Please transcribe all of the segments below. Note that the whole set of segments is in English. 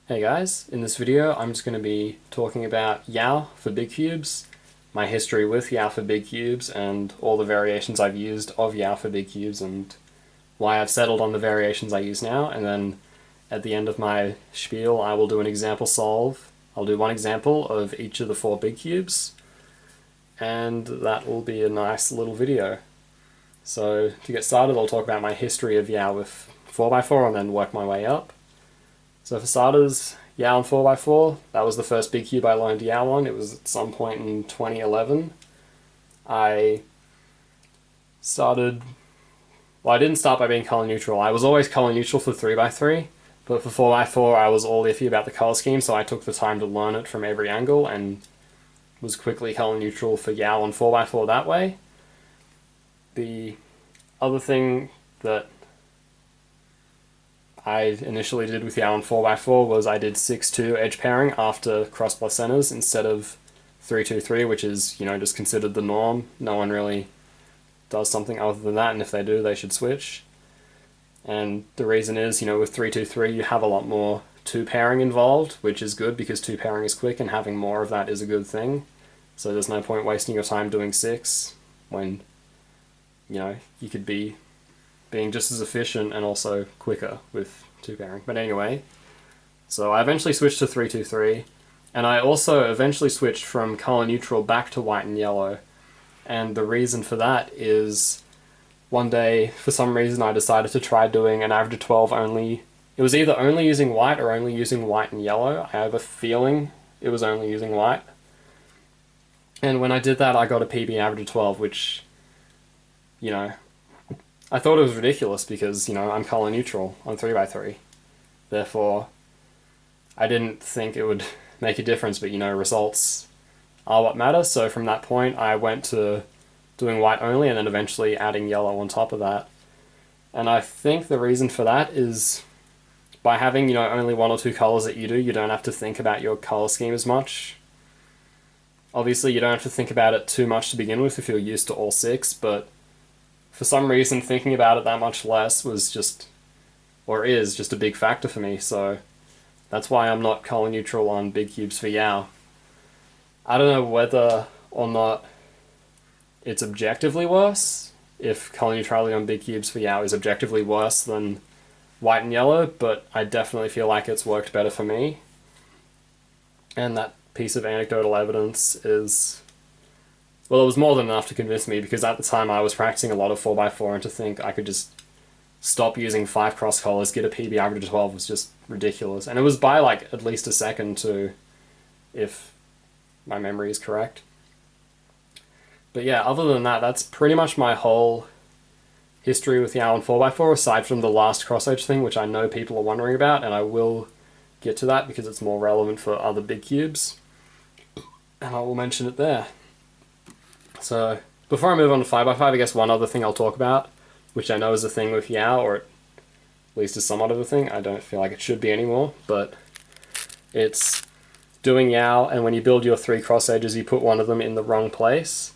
Hey guys, in this video I'm just going to be talking about Yao for big cubes, my history with Yao for big cubes, and all the variations I've used of Yao for big cubes and why I've settled on the variations I use now, and then at the end of my spiel I will do an example solve. I'll do one example of each of the 4 big cubes, and that will be a nice little video. So to get started I'll talk about my history of Yao with 4x4 and then work my way up. So for starters, Yao on 4x4, that was the first big cube I learned Yao on. It was at some point in 2011. I didn't start by being color neutral. I was always color neutral for 3x3, but for 4x4 I was all iffy about the color scheme, so I took the time to learn it from every angle and was quickly color neutral for Yao on 4x4 that way. The other thing that I initially did with Yao on 4x4 was I did 6-2 edge pairing after cross plus centers instead of 3-2-3, which is, just considered the norm. No one really does something other than that, and if they do, they should switch. And the reason is, with 3-2-3 you have a lot more 2 pairing involved, which is good because 2 pairing is quick and having more of that is a good thing. So there's no point wasting your time doing 6 when, you could be being just as efficient and also quicker with 2 pairing. But anyway, so I eventually switched to 3-2-3, and I also eventually switched from color neutral back to white and yellow. And the reason for that is one day, for some reason, I decided to try doing an average of 12 only. It was either only using white or only using white and yellow. I have a feeling it was only using white. And when I did that, I got a PB average of 12, which, I thought it was ridiculous because, I'm color neutral on 3x3. Therefore, I didn't think it would make a difference, but results are what matter. So from that point, I went to doing white only and then eventually adding yellow on top of that. And I think the reason for that is by having, only 1 or 2 colors that you do, you don't have to think about your color scheme as much. Obviously, you don't have to think about it too much to begin with if you're used to all 6, but for some reason, thinking about it that much less was just, or is just a big factor for me, so that's why I'm not color neutral on big cubes for Yao. I don't know whether or not it's objectively worse, if color neutrality on big cubes for Yao is objectively worse than white and yellow, but I definitely feel like it's worked better for me. And that piece of anecdotal evidence is, well, it was more than enough to convince me, because at the time I was practicing a lot of 4x4, and to think I could just stop using 5 cross collars, get a PB average of 12 was just ridiculous. And it was by like at least a second too, if my memory is correct. But yeah, other than that, that's pretty much my whole history with Yao on 4x4, aside from the last cross edge thing, which I know people are wondering about, and I will get to that because it's more relevant for other big cubes, and I will mention it there. So before I move on to 5x5, I guess one other thing I'll talk about, which I know is a thing with Yao, or at least is somewhat of a thing. I don't feel like it should be anymore, but it's doing Yao, and when you build your 3 cross edges, you put one of them in the wrong place.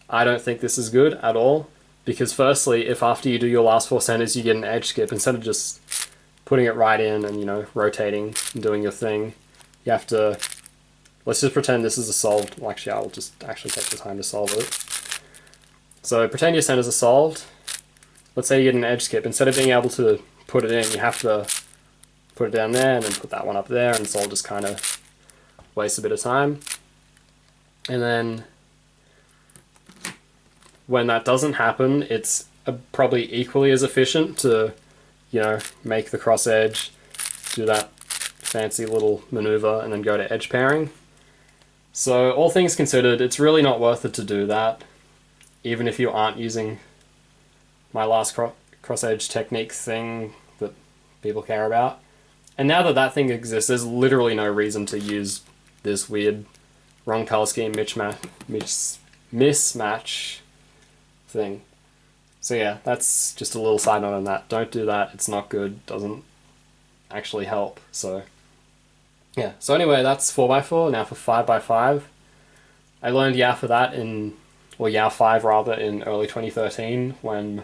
I don't think this is good at all, because firstly, if after you do your last 4 centers you get an edge skip, instead of just putting it right in and, rotating and doing your thing, you have to, let's just pretend this is a solved, well actually I'll just actually take the time to solve it. So pretend your centers are solved. Let's say you get an edge skip. Instead of being able to put it in, you have to put it down there and then put that one up there, and so I'll just kind of waste a bit of time. And then when that doesn't happen, it's probably equally as efficient to, make the cross edge, do that fancy little maneuver, and then go to edge pairing. So all things considered, it's really not worth it to do that, even if you aren't using my last cross edge technique thing that people care about. And now that that thing exists, there's literally no reason to use this weird wrong color scheme mismatch thing. So yeah, that's just a little side note on that. Don't do that, it's not good, doesn't actually help. So yeah, so anyway, that's 4x4. Now for 5x5. I learned Yao for that or Yao 5 rather, in early 2013 when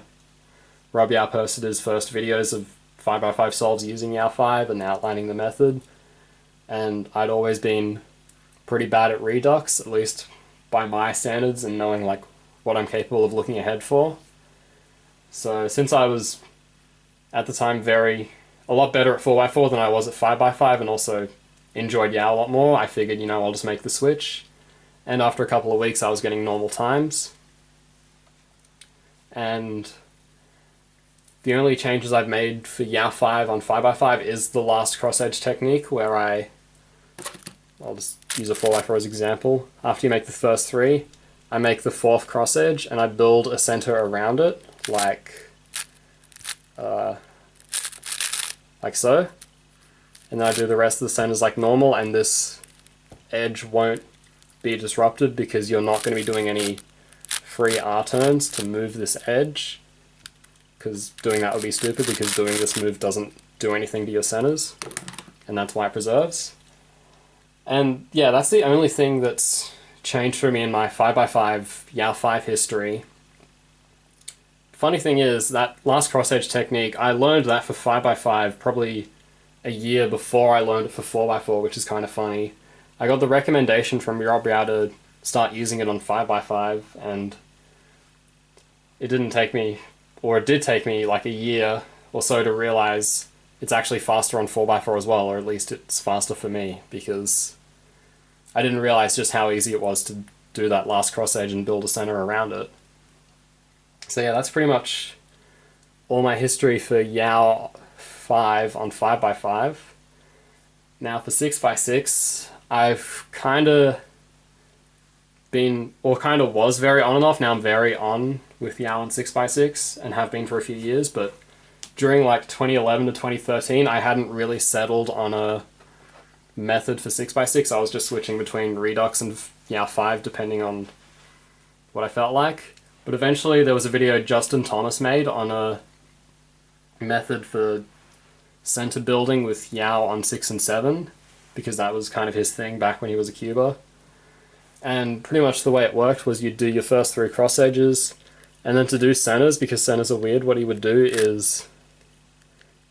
Rob Yao posted his first videos of 5x5 solves using Yao 5 and outlining the method. and I'd always been pretty bad at Redux, at least by my standards and knowing like what I'm capable of looking ahead for. So since I was at the time a lot better at 4x4 than I was at 5x5 and also enjoyed YAO a lot more, I figured, I'll just make the switch. And after a couple of weeks I was getting normal times. And the only changes I've made for YAO 5 on 5x5 is the last cross-edge technique, where I'll just use a 4x4 as example. After you make the first three, I make the fourth cross-edge and I build a center around it, like so. And then I do the rest of the centers like normal, and this edge won't be disrupted because you're not going to be doing any free R turns to move this edge, because doing that would be stupid, because doing this move doesn't do anything to your centers, and that's why it preserves. And yeah, that's the only thing that's changed for me in my 5x5 YAO 5 history. Funny thing is, that last cross-edge technique, I learned that for 5x5 probably a year before I learned it for 4x4, which is kind of funny. I got the recommendation from Rob Yao to start using it on 5x5, and it didn't take me, or it did take me like a year or so to realize it's actually faster on 4x4 as well, or at least it's faster for me, because I didn't realize just how easy it was to do that last cross-edge and build a center around it. So yeah, that's pretty much all my history for YAO 5 on 5x5. Now for 6x6, I've kind of been, or kind of was very on and off. Now I'm very on with YAO on 6x6 and have been for a few years, but during like 2011 to 2013, I hadn't really settled on a method for 6x6. I was just switching between Redux and YAO 5 depending on what I felt like. But eventually there was a video Justin Thomas made on a method for center building with YAO on 6 and 7, because that was kind of his thing back when he was a cuber. And pretty much the way it worked was you'd do your first three cross edges, and then to do centers, because centers are weird, what he would do is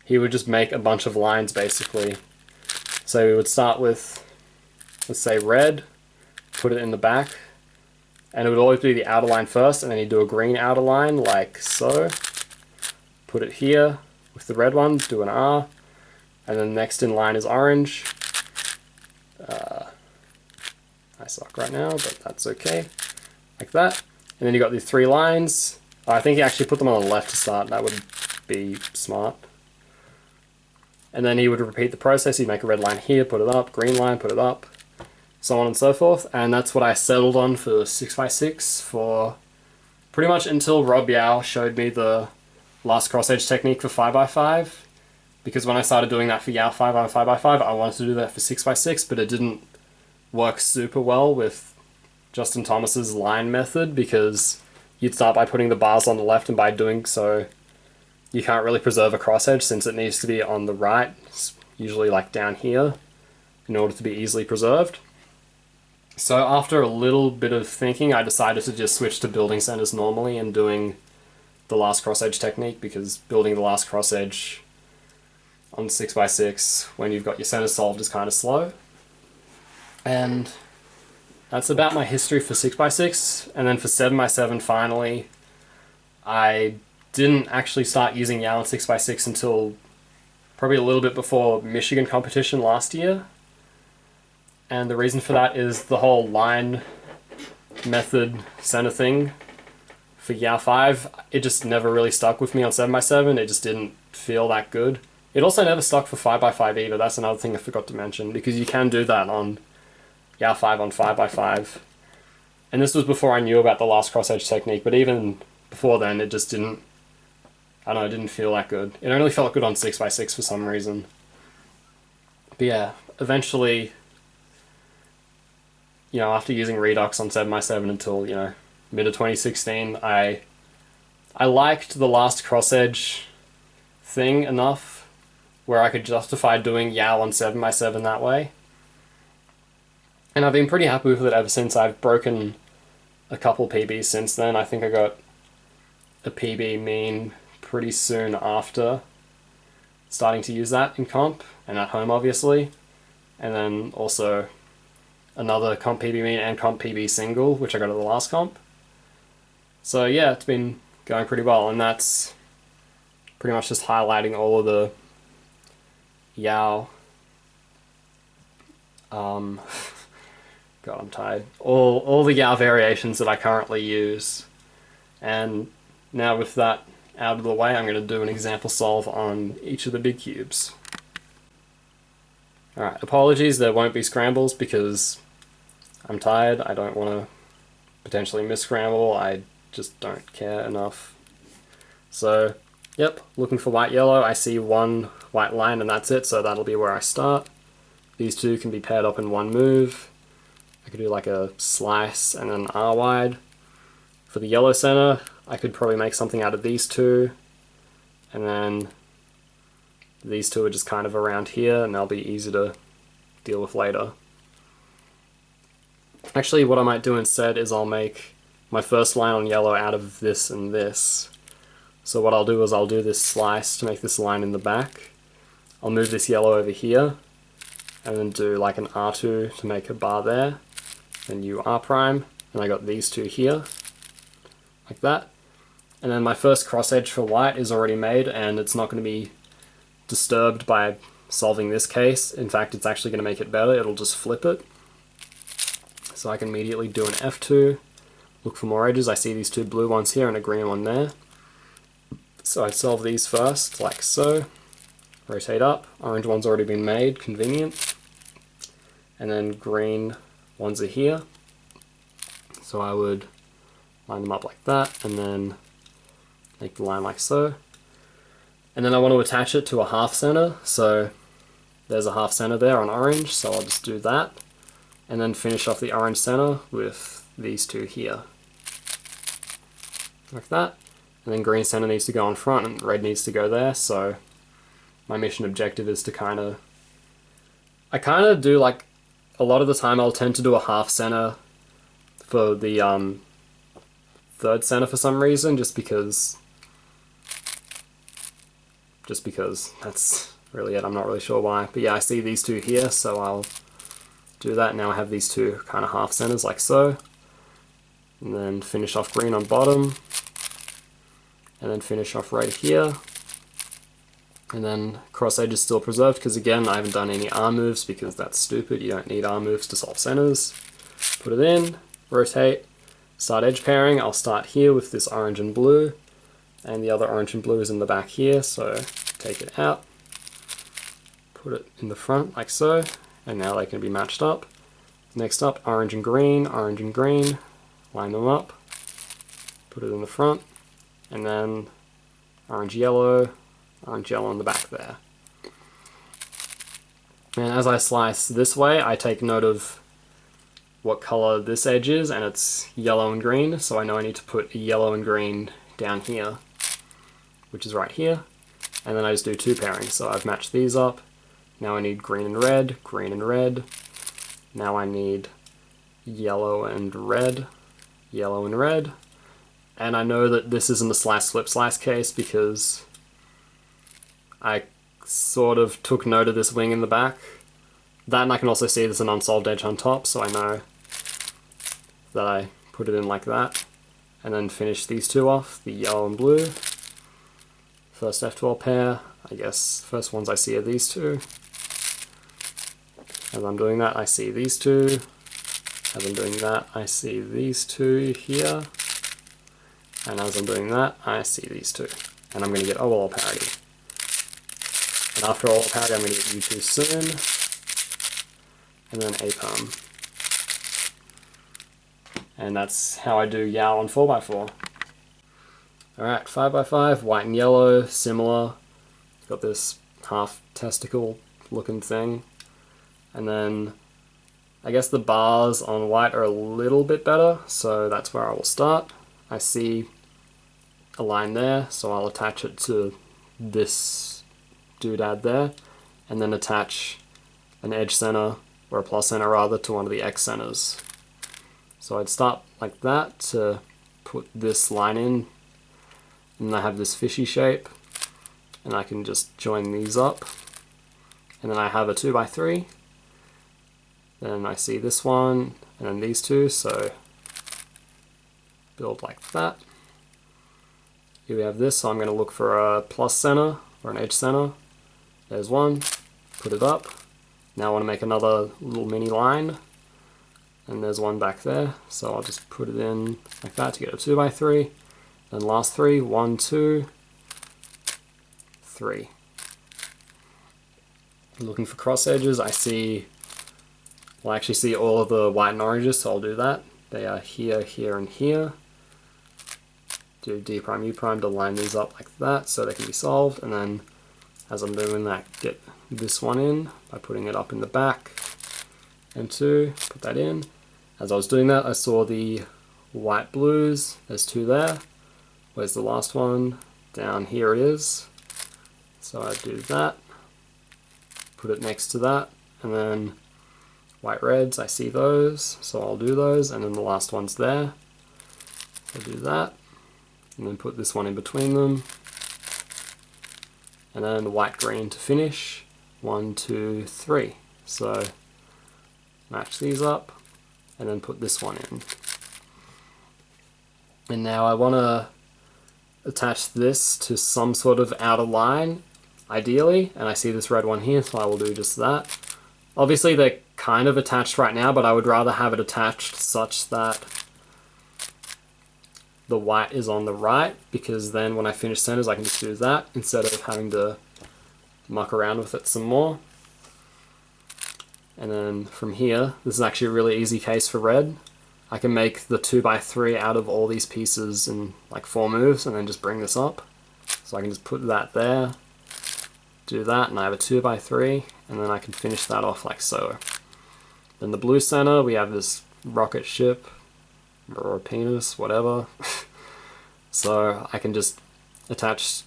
he would just make a bunch of lines basically. So we would start with, let's say, red, put it in the back, and it would always be the outer line first, and then he'd do a green outer line like so, put it here with the red one, do an R, and then next in line is orange. I suck right now, but that's okay, like that. And then you got these three lines. I think you actually put them on the left to start, that would be smart. And then he would repeat the process. He'd make a red line here, put it up, green line, put it up, so on and so forth. And that's what I settled on for 6x6 for pretty much until Rob Yao showed me the last cross-edge technique for 5x5. Because when I started doing that for YAO 5 on 5x5, I wanted to do that for 6x6, but it didn't work super well with Justin Thomas's line method, because you'd start by putting the bars on the left, and by doing so you can't really preserve a cross-edge since it needs to be on the right, usually like down here, in order to be easily preserved. So after a little bit of thinking, I decided to just switch to building centers normally and doing the last cross-edge technique, because building the last cross-edge on 6x6 when you've got your centers solved is kind of slow. And that's about my history for 6x6. And then for 7x7 finally, I didn't actually start using YAO on 6x6 until probably a little bit before Michigan competition last year. And the reason for that is the whole line method center thing for YAO 5, it just never really stuck with me on 7x7, it just didn't feel that good. It also never stuck for 5x5 either, that's another thing I forgot to mention, because you can do that on YAO 5 on 5x5. And this was before I knew about the last cross-edge technique, but even before then it just didn't, I don't know, it didn't feel that good. It only felt good on 6x6 for some reason. But yeah, eventually, after using Redux on 7x7 until, mid of 2016, I liked the last cross-edge thing enough where I could justify doing YAO on 7x7 that way. And I've been pretty happy with it ever since. I've broken a couple PBs since then. I think I got a PB mean pretty soon after starting to use that in comp, and at home obviously. and then also another comp PB mean and comp PB single, which I got at the last comp. So yeah, it's been going pretty well, and that's pretty much just highlighting all of the Yao God, I'm tired. All the Yao variations that I currently use. And now with that out of the way, I'm going to do an example solve on each of the big cubes. Alright, apologies, there won't be scrambles because I'm tired. I don't want to potentially miss scramble. I just don't care enough. So, yep, looking for white yellow. I see one white line and that's it, so that'll be where I start. These two can be paired up in one move. I could do like a slice and then R wide. For the yellow center, I could probably make something out of these two, and then these two are just kind of around here and they'll be easy to deal with later. Actually, what I might do instead is I'll make my first line on yellow out of this and this. So what I'll do is I'll do this slice to make this line in the back. I'll move this yellow over here, and then do like an R2 to make a bar there, then U R prime, and I got these two here, like that. And then my first cross edge for white is already made, and it's not going to be disturbed by solving this case. In fact, it's actually going to make it better. It'll just flip it. So I can immediately do an F2, look for more edges. I see these two blue ones here and a green one there. So I'd solve these first, like so. Rotate up. Orange one's already been made, convenient. And then green ones are here. So I would line them up like that, and then make the line like so. And then I want to attach it to a half center, so there's a half center there on orange, so I'll just do that. And then finish off the orange center with these two here. Like that. And then green center needs to go in front and red needs to go there, so my mission objective is to I kind of do like, a lot of the time I'll tend to do a half center for the third center for some reason, just because that's really it. I'm not really sure why. But yeah, I see these two here, so I'll do that. Now I have these two kind of half centers like so. And then finish off green on bottom. And then finish off right here. And then cross edge is still preserved because again I haven't done any arm moves because that's stupid. You don't need arm moves to solve centers. Put it in, rotate, start edge pairing. I'll start here with this orange and blue, and the other orange and blue is in the back here, so take it out, put it in the front like so, and now they can be matched up. Next up, orange and green, line them up, put it in the front, and then orange yellow in the back there. And as I slice this way, I take note of what color this edge is, and it's yellow and green, so I know I need to put a yellow and green down here, which is right here, and then I just do two pairings. So I've matched these up. Now I need green and red. Now I need yellow and red, and I know that this isn't a slice flip slice case because I sort of took note of this wing in the back. That, and I can also see there's an unsolved edge on top, so I know that I put it in like that. And then finish these two off, the yellow and blue. First F12 pair, I guess first ones I see are these two. As I'm doing that, I see these two. As I'm doing that, I see these two here. And as I'm doing that, I see these two. And I'm going to get OL parity. And after OL parity, I'm going to get U2 soon. And then APERM. And that's how I do Yao on 4x4. Alright, 5x5, white and yellow, similar. Got this half testicle looking thing. And then I guess the bars on white are a little bit better, so that's where I will start. I see a line there, so I'll attach it to this doodad there, and then attach an edge center, or a plus center rather, to one of the X centers. So I'd start like that to put this line in, and I have this fishy shape, and I can just join these up, and then I have a 2x3, Then I see this one, and then these two, so build like that. Here we have this, so I'm going to look for a plus center, or an edge center. There's one, put it up. Now I want to make another little mini line, and there's one back there, so I'll just put it in like that to get a 2x3. Then last three, 1, 2, 3. Looking for cross edges, I actually see all of the white and oranges, so I'll do that. They are here, here, and here. Do D prime, U prime to line these up like that so they can be solved, and then as I'm doing that, get this one in by putting it up in the back, and 2, put that in. As I was doing that, I saw the white blues, there's 2 there. Where's the last one? Down here it is. So I do that, put it next to that, and then white reds, I see those, so I'll do those, and then the last one's there. So do that, and then put this one in between them. And then the white green to finish. 1, 2, 3. So match these up, and then put this one in. And now I want to attach this to some sort of outer line, ideally, and I see this red one here, so I will do just that. Obviously they're kind of attached right now, but I would rather have it attached such that the white is on the right, because then when I finish centers I can just do that instead of having to muck around with it some more. And then from here, this is actually a really easy case for red. I can make the 2x3 out of all these pieces in like 4 moves and then just bring this up. So I can just put that there, do that, and I have a 2x3, and then I can finish that off like so. Then the blue center, we have this rocket ship, or a penis, whatever. So I can just attach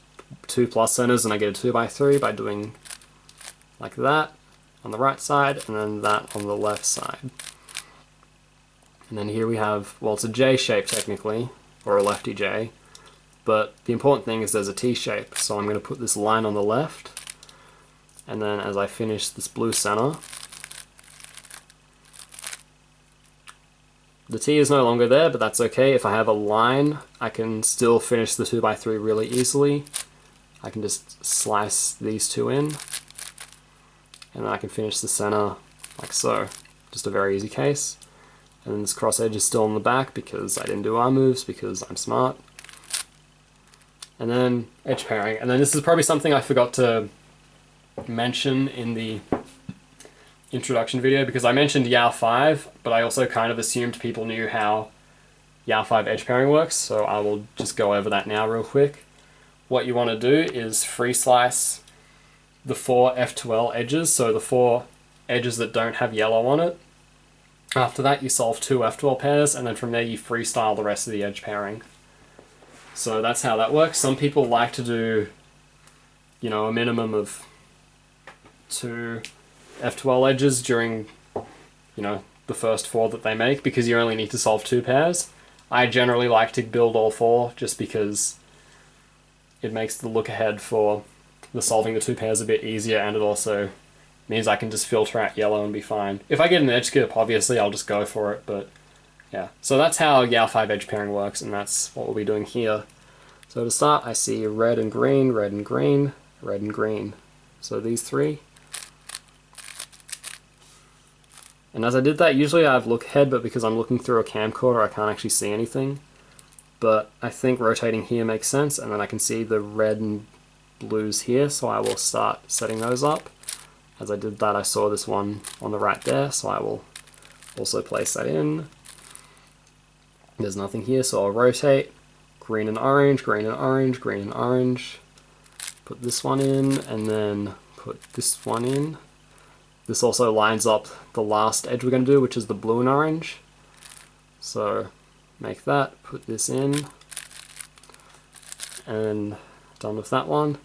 2 plus centers and I get a 2x3 by doing like that on the right side, and then that on the left side. And then here we have, well, it's a J shape technically, or a lefty J, but the important thing is there's a T shape, so I'm going to put this line on the left, and then as I finish this blue center, the T is no longer there, but that's okay. If I have a line, I can still finish the 2x3 really easily. I can just slice these 2 in, and then I can finish the center like so. Just a very easy case. And then this cross edge is still on the back because I didn't do arm moves because I'm smart. And then edge pairing. And then this is probably something I forgot to mention in the introduction video, because I mentioned YAO 5, but I also kind of assumed people knew how YAO 5 edge pairing works, so I will just go over that now real quick. What you want to do is free slice the 4 F2L edges, so the 4 edges that don't have yellow on it. After that you solve 2 F2L pairs, and then from there you freestyle the rest of the edge pairing. So that's how that works. Some people like to do, you know, a minimum of 2 F2L edges during, you know, the first 4 that they make, because you only need to solve 2 pairs. I generally like to build all 4 just because it makes the look ahead for the solving the 2 pairs a bit easier, and it also means I can just filter out yellow and be fine. If I get an edge skip, obviously I'll just go for it, but yeah. So that's how YAO 5 edge pairing works, and that's what we'll be doing here. So to start, I see red and green, red and green, red and green. So these 3. And as I did that, usually I have look ahead, but because I'm looking through a camcorder, I can't actually see anything. But I think rotating here makes sense, and then I can see the red and blues here, so I will start setting those up. As I did that, I saw this one on the right there, so I will also place that in. There's nothing here, so I'll rotate. Green and orange, green and orange, green and orange. Put this one in, and then put this one in. This also lines up the last edge we're going to do, which is the blue and orange. So make that, put this in, and done with that one.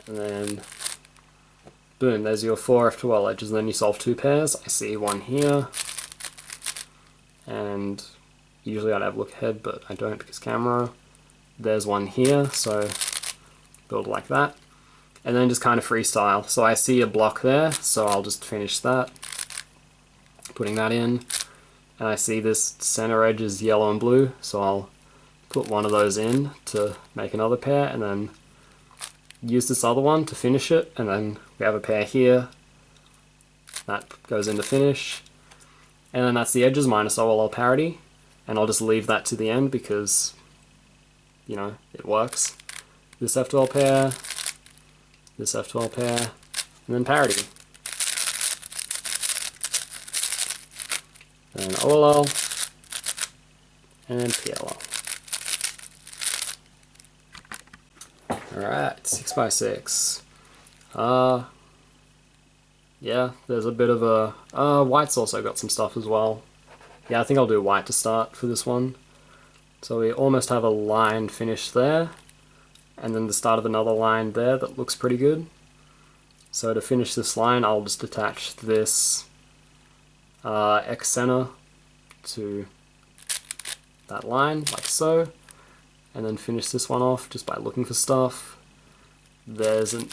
And then boom, there's your 4 F2L edges, and then you solve 2 pairs. I see one here, and usually I'd have look ahead, but I don't because camera. There's one here, so build like that. And then just kind of freestyle. So I see a block there, so I'll just finish that. putting that in, and I see this center edge is yellow and blue, so I'll put one of those in to make another pair, and then use this other one to finish it, and then we have a pair here. That goes into finish, and then that's the edges minus OLL parity, and I'll just leave that to the end because, you know, it works. This F12 pair, this F12 pair, and then parity. Then OLL, and PLL. Alright, 6x6. Yeah, there's a bit of a... white's also got some stuff as well. Yeah, I think I'll do white to start for this one. So we almost have a line finished there, and then the start of another line there that looks pretty good. So to finish this line, I'll just attach this X center to that line, like so, and then finish this one off just by looking for stuff. There's an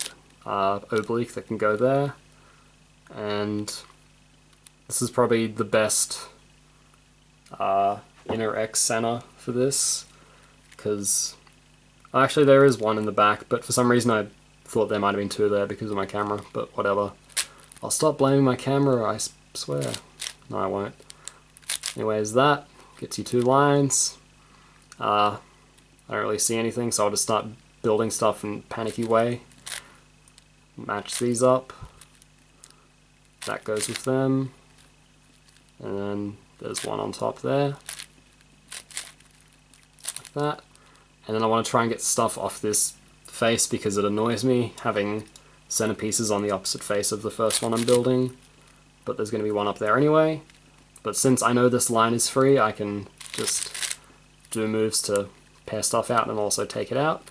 oblique that can go there, and this is probably the best inner X center for this, because actually there is one in the back, but for some reason I thought there might have been two there because of my camera, but whatever. I'll stop blaming my camera, I swear. No, I won't. Anyways, that gets you two lines. I don't really see anything, so I'll just start building stuff in a panicky way. Match these up. That goes with them. And then there's one on top there. Like that. And then I want to try and get stuff off this face because it annoys me having centerpieces on the opposite face of the first one I'm building. But there's going to be one up there anyway. But since I know this line is free, I can just do moves to pair stuff out and also take it out.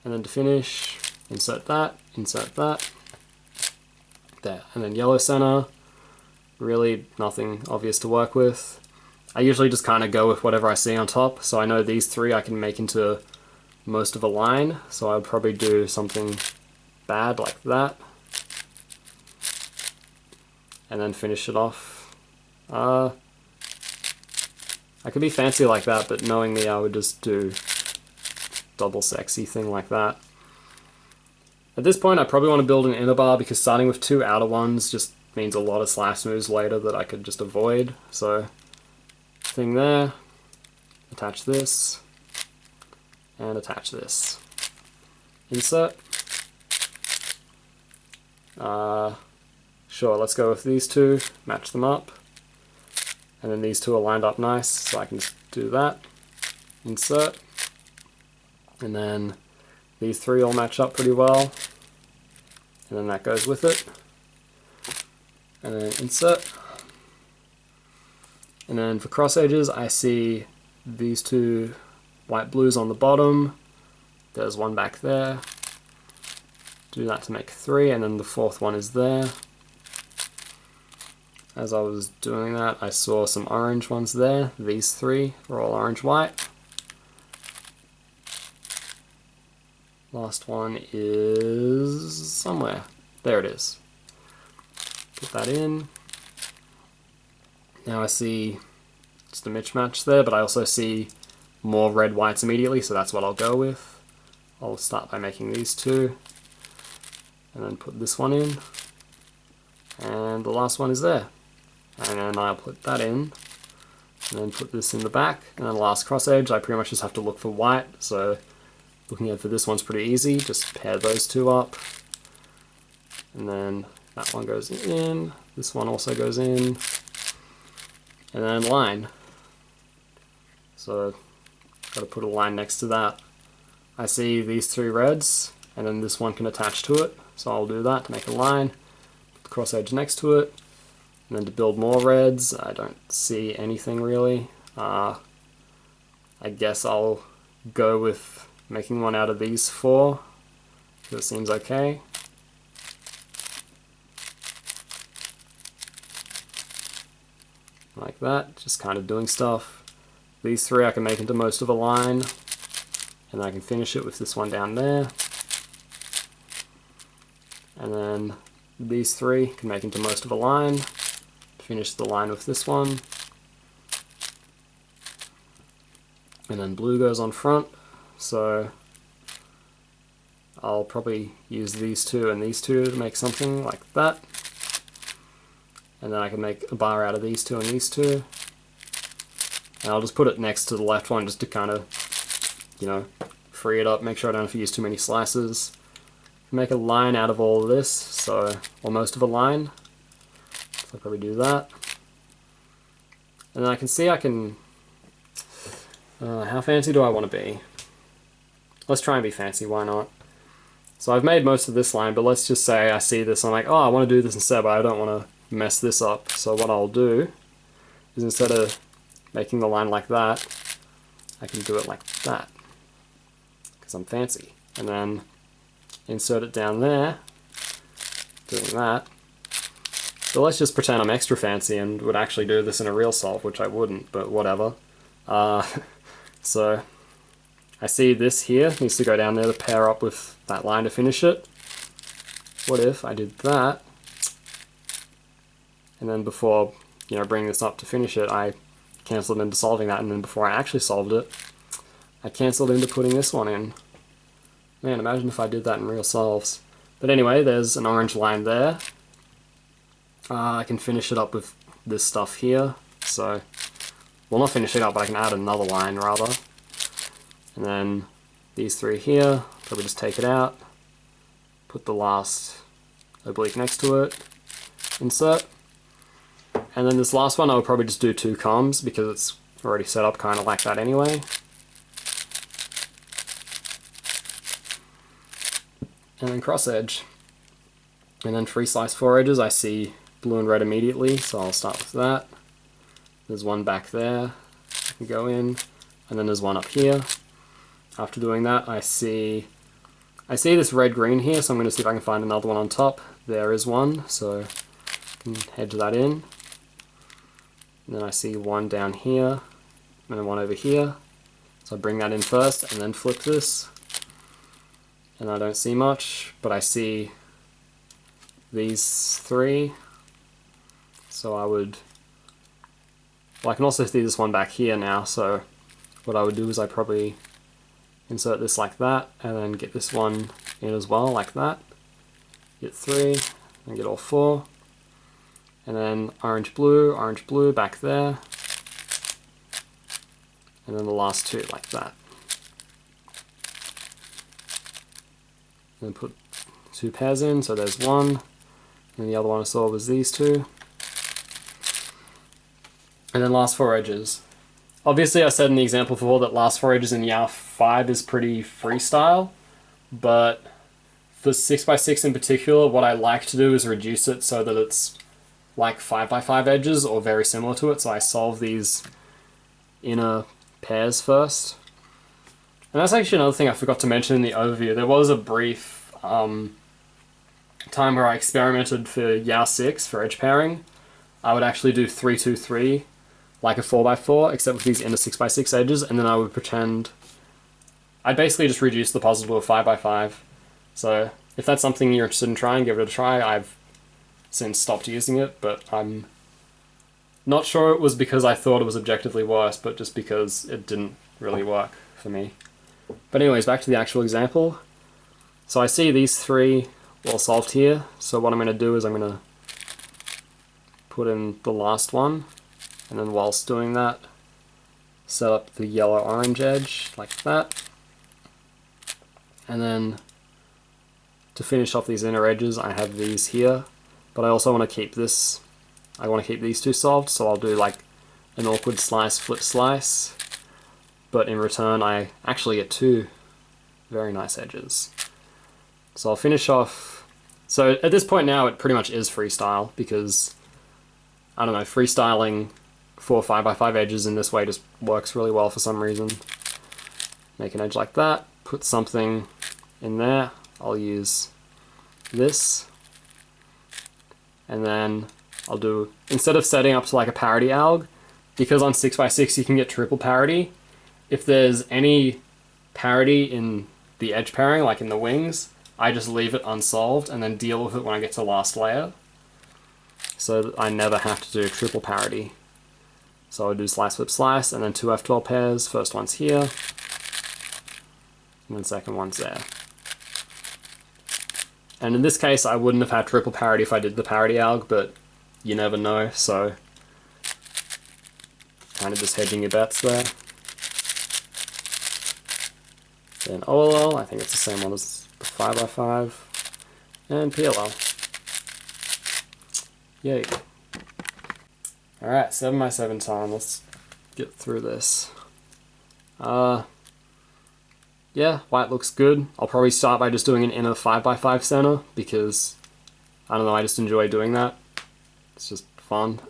And then to finish, insert that, there. And then yellow center, really nothing obvious to work with. I usually just kind of go with whatever I see on top, so I know these three I can make into most of a line, so I would probably do something bad like that. And then finish it off. I could be fancy like that, but knowing me, I would just do double sexy thing like that. At this point, I probably want to build an inner bar because starting with two outer ones just means a lot of slash moves later that I could just avoid. So, thing there, attach this, and attach this. Insert. Sure, let's go with these two, match them up. And then these two are lined up nice, so I can just do that. Insert. And then these three all match up pretty well. And then that goes with it. And then insert. And then for cross edges, I see these two white blues on the bottom. There's one back there. Do that to make three, and then the fourth one is there. As I was doing that, I saw some orange ones there. These three are all orange-white. Last one is somewhere. There it is. Put that in. Now I see just a mismatch there, but I also see more red whites immediately, so that's what I'll go with. I'll start by making these two, and then put this one in. And the last one is there. And then I'll put that in, and then put this in the back, and then the last cross edge, I pretty much just have to look for white, so looking at for this one's pretty easy, just pair those two up, and then that one goes in, this one also goes in, and then line. So, got to put a line next to that. I see these three reds, and then this one can attach to it, so I'll do that to make a line, put the cross edge next to it. And then to build more reds, I don't see anything really. I guess I'll go with making one out of these four, because it seems okay. Like that, just kind of doing stuff. These three I can make into most of a line, and I can finish it with this one down there. And then these three can make into most of a line. finish the line with this one. And then blue goes on front, so I'll probably use these two and these two to make something like that. And then I can make a bar out of these two and these two. And I'll just put it next to the left one just to kind of, you know, free it up, make sure I don't have to use too many slices. Make a line out of all of this, so, or most of a line. So I'll probably do that. And then I can see I can, how fancy do I want to be? Let's try and be fancy, why not? So I've made most of this line, but let's just say I see this and I'm like, oh, I want to do this instead, but I don't want to mess this up. So what I'll do is instead of making the line like that, I can do it like that, because I'm fancy. And then insert it down there, doing that. So let's just pretend I'm extra fancy and would actually do this in a real solve, which I wouldn't, but whatever. So I see this here needs to go down there to pair up with that line to finish it. What if I did that, and then before, you know, bringing this up to finish it, I cancelled into solving that, and then before I actually solved it, I cancelled into putting this one in. Man, imagine if I did that in real solves. But anyway, there's an orange line there. I can finish it up with this stuff here. So, well, not finish it up, but I can add another line rather. And then these three here, probably just take it out, put the last oblique next to it, insert. And then this last one I would probably just do 2 commas because it's already set up kind of like that anyway. And then cross edge. And then free slice 4 edges, I see blue and red immediately, so I'll start with that. There's one back there, I can go in, and then there's one up here. After doing that, I see this red-green here, so I'm going to see if I can find another one on top. There is one, so I can hedge that in. And then I see one down here, and then one over here. So I bring that in first, and then flip this. And I don't see much, but I see these 3. So I would, well, I can also see this one back here now, so what I would do is I probably insert this like that, and then get this one in as well, like that. Get 3, and get all 4. And then orange blue back there. And then the last 2 like that. And then put 2 pairs in, so there's one. And the other one I saw was these 2. And then last 4 edges. Obviously I said in the example before that last 4 edges in YAR 5 is pretty freestyle, but for 6x6 in particular, what I like to do is reduce it so that it's like 5x5 edges or very similar to it, so I solve these inner pairs first. And that's actually another thing I forgot to mention in the overview. There was a brief time where I experimented for YAR 6 for edge pairing. I would actually do 3-2-3 like a 4x4, except with these inner 6x6 edges, and then I would pretend I'd basically just reduce the puzzle to a 5x5. So if that's something you're interested in trying, give it a try. I've since stopped using it, but I'm not sure it was because I thought it was objectively worse, but just because it didn't really work for me. But anyways, back to the actual example. So I see these 3 all solved here, so what I'm going to do is I'm going to put in the last one, and then whilst doing that, set up the yellow-orange edge like that. And then to finish off these inner edges, I have these here, but I also want to keep this, I want to keep these 2 solved, so I'll do like an awkward slice, flip slice, but in return I actually get 2 very nice edges. So I'll finish off, so at this point now it pretty much is freestyle, because, I don't know, freestyling 4 5x5 edges in this way just works really well for some reason. Make an edge like that, put something in there, I'll use this, and then I'll do, instead of setting up to like a parity alg, because on 6x6 you can get triple parity, if there's any parity in the edge pairing, like in the wings, I just leave it unsolved and then deal with it when I get to the last layer. so that I never have to do triple parity. So I'll do slice, flip, slice, and then two F12 pairs. First one's here, and then second one's there. And in this case, I wouldn't have had triple parity if I did the parity alg, but you never know, so kind of just hedging your bets there. Then OLL, I think it's the same one as the 5x5, and PLL. Yay. Alright, 7x7 time, let's get through this. Yeah, white looks good. I'll probably start by just doing an inner 5x5 center, because, I don't know, I just enjoy doing that. It's just fun.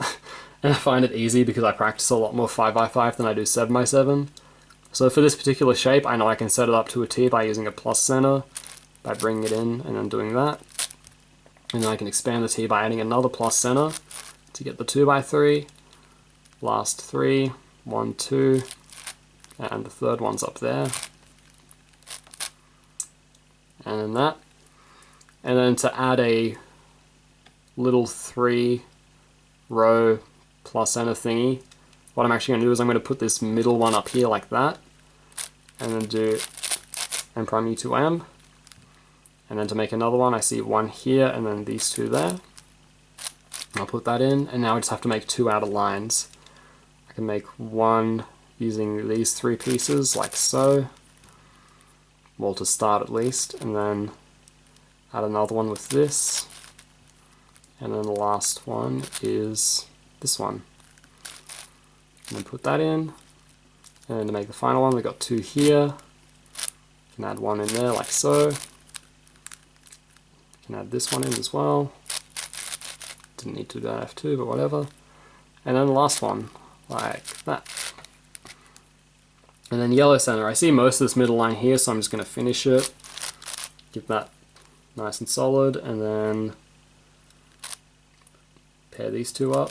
And I find it easy because I practice a lot more 5x5 than I do 7x7. So for this particular shape, I know I can set it up to a T by using a plus center, by bringing it in and then doing that. And then I can expand the T by adding another plus center to get the 2x3, last 3, 1, 2, and the third one's up there. And then that. And then to add a little 3 row plus center thingy, what I'm actually going to do is I'm going to put this middle one up here like that, and then do M prime U2M, and then to make another one I see one here and then these two there. I'll put that in, and now I just have to make 2 outer lines. I can make one using these 3 pieces like so, well, to start at least, and then add another one with this, and then the last one is this one. And then put that in, and to make the final one we've got 2 here. You can add one in there like so. You can add this one in as well. Didn't need to do that F2, but whatever. And then the last one, like that. And then yellow center. I see most of this middle line here, so I'm just going to finish it. Give that nice and solid, and then pair these two up.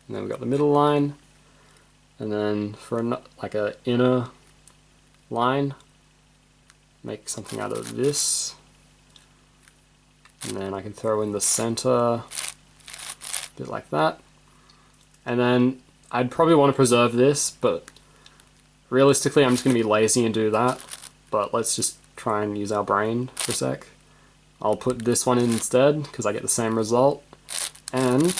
And then we've got the middle line, and then for like a inner line, make something out of this, and then I can throw in the center, a bit like that. And then I'd probably want to preserve this, but realistically I'm just going to be lazy and do that, but let's just try and use our brain for a sec. I'll put this one in instead, because I get the same result, and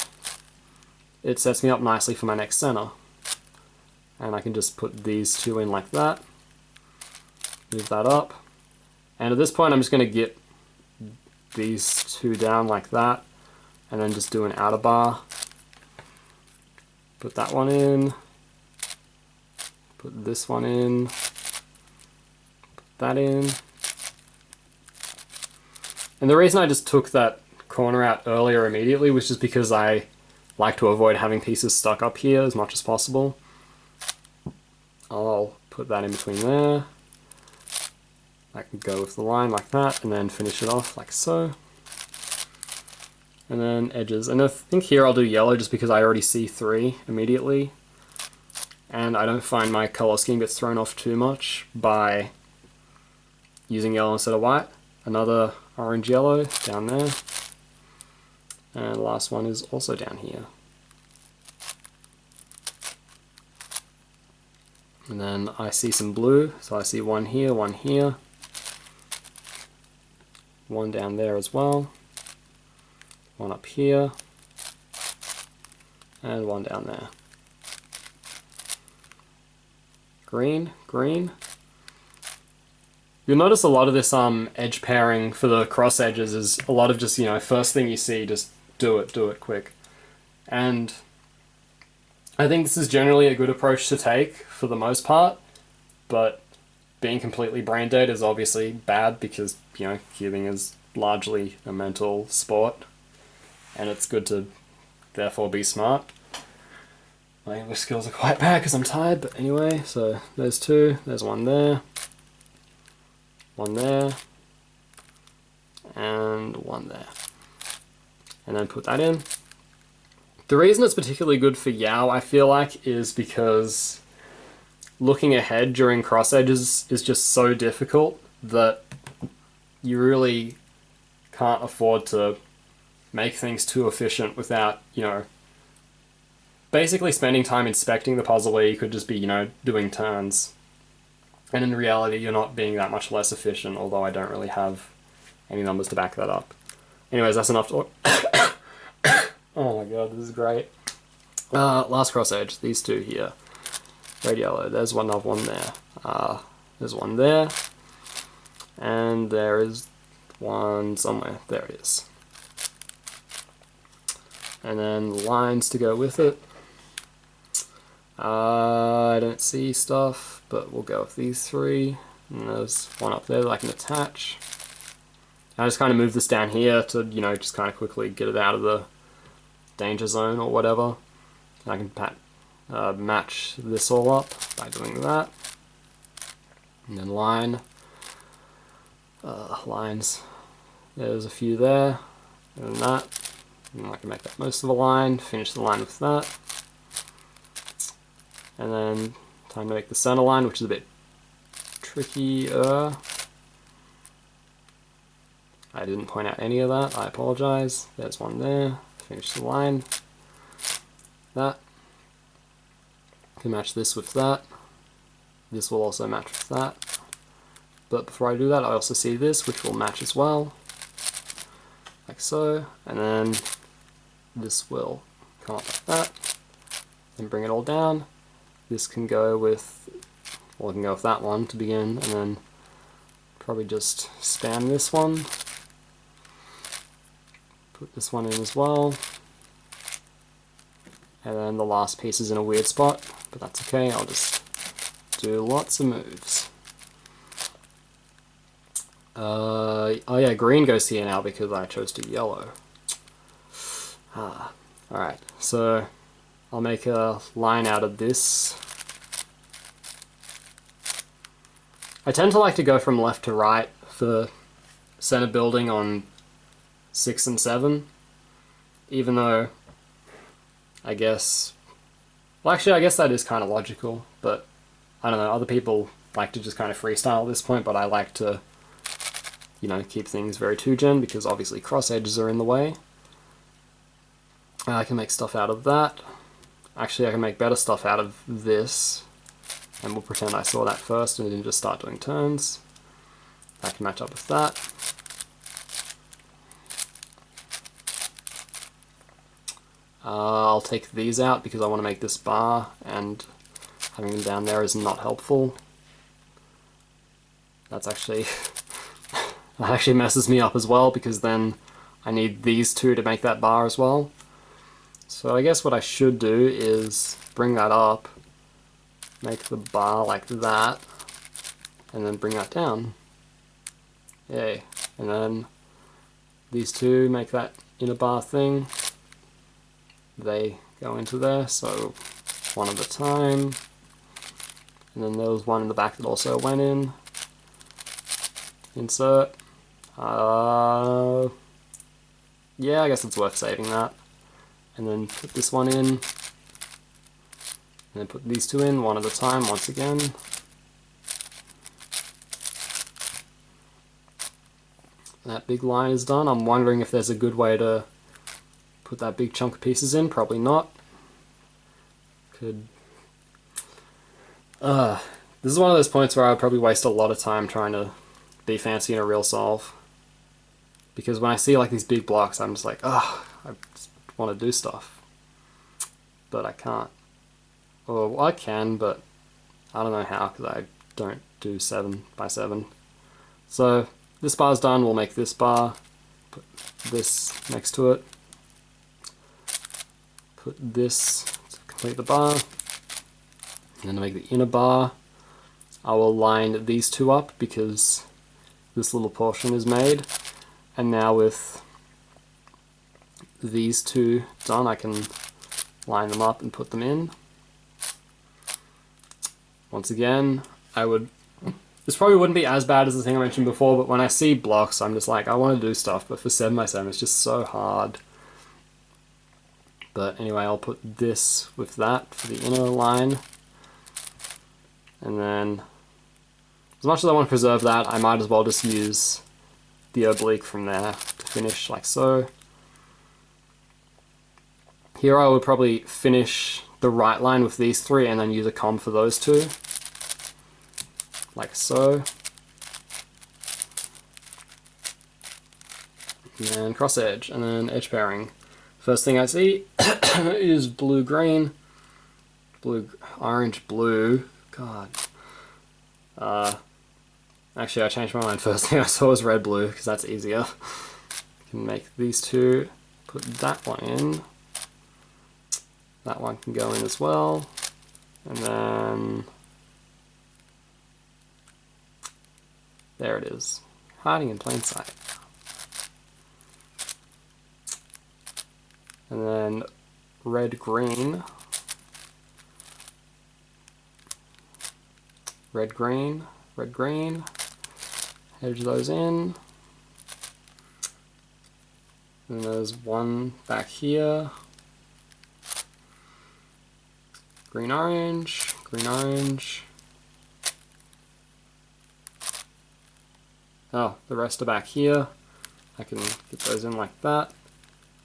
it sets me up nicely for my next center. And I can just put these two in like that, move that up, and at this point I'm just going to get these two down like that, and then just do an outer bar. Put that one in, put this one in, put that in. And the reason I just took that corner out earlier immediately was just because I like to avoid having pieces stuck up here as much as possible. I'll put that in between there. I can go with the line like that and then finish it off like so. And then edges. And I think here I'll do yellow just because I already see 3 immediately. And I don't find my color scheme gets thrown off too much by using yellow instead of white. Another orange yellow down there. And the last one is also down here. And then I see some blue, so I see one here, one down there as well, one up here, and one down there. Green, green. You'll notice a lot of this edge pairing for the cross edges is a lot of just, you know, first thing you see, just do it quick. And I think this is generally a good approach to take for the most part, but being completely brain dead is obviously bad because, you know, cubing is largely a mental sport, and it's good to therefore be smart. My English skills are quite bad because I'm tired, but anyway, so there's 2, there's one there, and one there. And then put that in. The reason it's particularly good for Yao, I feel like, is because looking ahead during cross edges is just so difficult that you really can't afford to make things too efficient without, you know, basically spending time inspecting the puzzle where you could just be, you know, doing turns. And in reality, you're not being that much less efficient, although I don't really have any numbers to back that up. Anyways, that's enough to... Oh my god, this is great. Last cross edge, these two here. Red, yellow, there's another one there. There's one there. And there is one somewhere. There it is. And then lines to go with it. I don't see stuff, but we'll go with these three. And there's one up there that I can attach. I just kind of move this down here to, you know, just kind of quickly get it out of the danger zone or whatever. And I can match this all up by doing that. And then line. Lines. There's a few there. And that. And I can make that most of a line. Finish the line with that. And then time to make the center line, which is a bit trickier. I didn't point out any of that, I apologize. There's one there. Finish the line. That. Can match this with that. This will also match with that. But before I do that, I also see this, which will match as well. Like so. And then this will come up like that. And bring it all down. This can go with, well, I can go with that one to begin, and then probably just span this one. Put this one in as well. And then the last piece is in a weird spot, but that's okay, I'll just do lots of moves. Oh yeah, green goes here now because I chose to yellow. Alright, so I'll make a line out of this. I tend to like to go from left to right for center building on 6 and 7, even though I guess, well actually I guess that is kind of logical, but I don't know, other people like to just kind of freestyle at this point, but I like to, you know, keep things very 2gen because obviously cross edges are in the way. I can make stuff out of that. Actually, I can make better stuff out of this, and we'll pretend I saw that first and then just start doing turns. I can match up with that. I'll take these out because I want to make this bar, and having them down there is not helpful. That's actually... that actually messes me up as well, because then I need these two to make that bar as well. So I guess what I should do is bring that up, make the bar like that, and then bring that down. Yay. And then these two make that inner bar thing. They go into there, so one at a time. And then there was one in the back that also went in. Insert. Yeah, I guess it's worth saving that. And then put this one in. And then put these two in, one at a time, once again. That big line is done. I'm wondering if there's a good way to put that big chunk of pieces in. Probably not. Could... this is one of those points where I would probably waste a lot of time trying to be fancy in a real solve. Because when I see like these big blocks, I'm just like, ugh, I just want to do stuff. But I can't. Or well, I can, but I don't know how, because I don't do 7 by 7. So this bar's done, we'll make this bar, put this next to it, put this to complete the bar, and then to make the inner bar, I will line these two up because this little portion is made. And now with these two done, I can line them up and put them in. Once again, this probably wouldn't be as bad as the thing I mentioned before, but when I see blocks, I'm just like, I want to do stuff, but for 7 by 7 it's just so hard. But anyway, I'll put this with that for the inner line. And then, as much as I want to preserve that, I might as well just use the oblique from there to finish like so. Here I would probably finish the right line with these three and then use a comb for those two, like so. And then cross edge, and then edge pairing. First thing I see is blue green, blue orange blue. God. Actually, I changed my mind. First thing I saw was red blue because that's easier. Can make these two. Put that one in. That one can go in as well, and then there it is, hiding in plain sight. And then red green, red green, red green, edge those in. And there's one back here. Green orange, green orange. Oh, the rest are back here. I can get those in like that.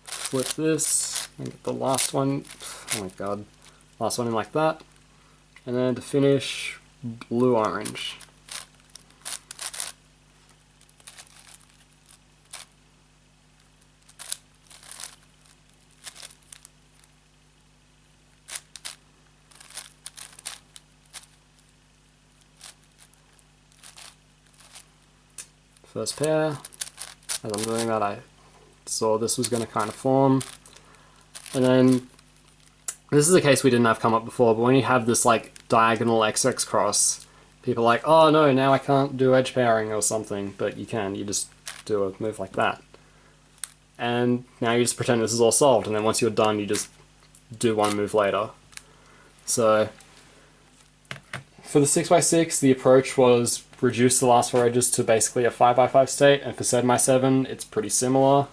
Flip this and get the last one. Oh my god. Last one in like that. And then to finish, blue orange. First pair. As I'm doing that, I saw this was going to kind of form. And then, this is a case we didn't have come up before, but when you have this like diagonal XX cross, people are like, oh no, now I can't do edge pairing or something, but you can, you just do a move like that. And now you just pretend this is all solved, and then once you're done, you just do one move later. So, for the 6x6, the approach was reduce the last 4 edges to basically a 5x5 state, and for 7x7, it's pretty similar.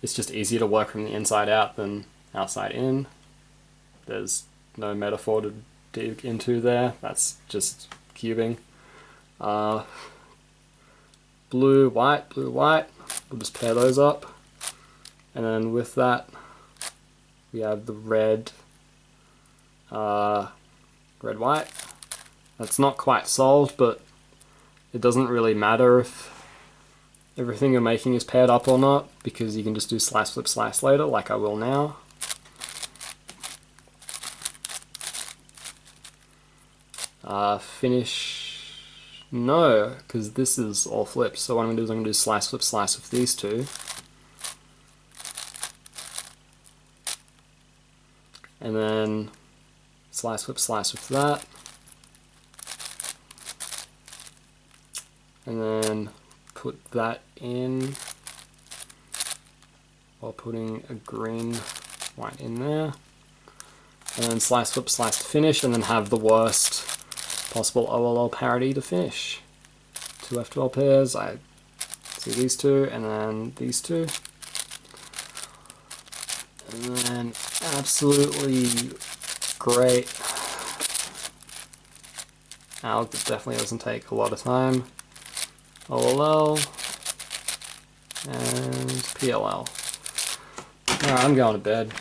It's just easier to work from the inside out than outside in. There's no metaphor to dig into there, that's just cubing. Blue, white, we'll just pair those up. And then with that, we have the red, red, white. That's not quite solved, but it doesn't really matter if everything you're making is paired up or not, because you can just do slice, flip, slice later, like I will now. Finish, no, because this is all flips, so what I'm going to do is I'm going to do slice, flip, slice with these two. And then slice, flip, slice with that. And then put that in while putting a green white in there. And then slice, flip, slice to finish, and then have the worst possible OLL parity to finish. 2 F12 pairs, I see these two, and then these two. And then absolutely great. Alg definitely doesn't take a lot of time. OLL and PLL. Alright, I'm going to bed.